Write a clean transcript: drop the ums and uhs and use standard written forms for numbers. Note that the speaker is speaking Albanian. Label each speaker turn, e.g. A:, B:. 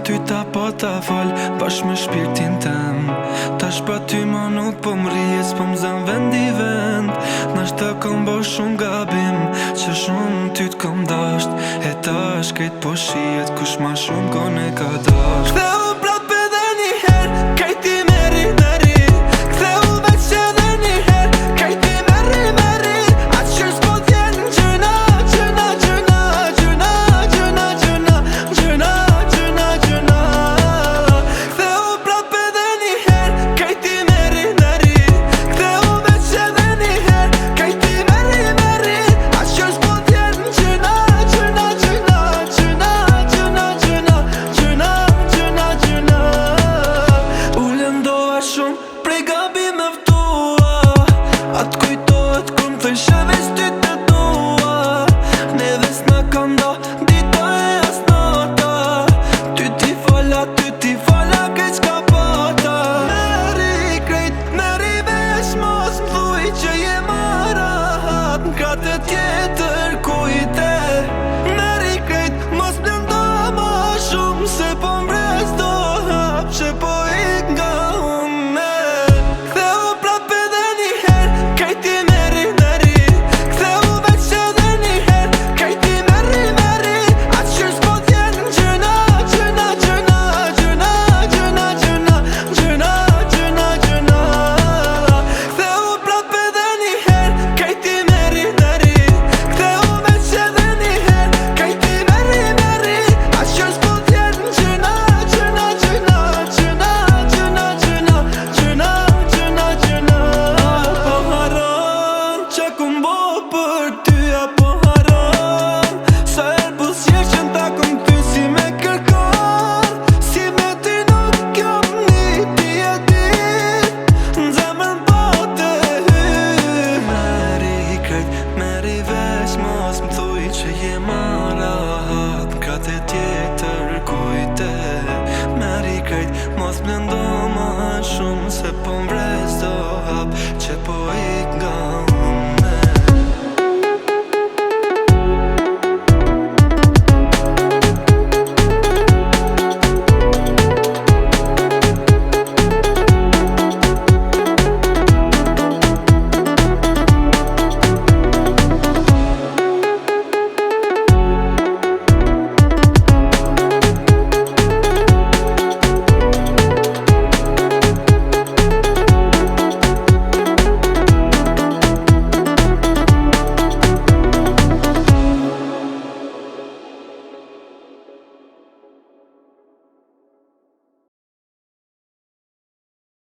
A: ty ta pa ta fal Bash me shpirtin tem Tash pa ty ma nuk po m'rije s'po m'zën vendi vend Nashta kom bo shumë gabim Që shumë ty t'kom dasht E tash krejt po shijet Kush ma shumë kone ka dasht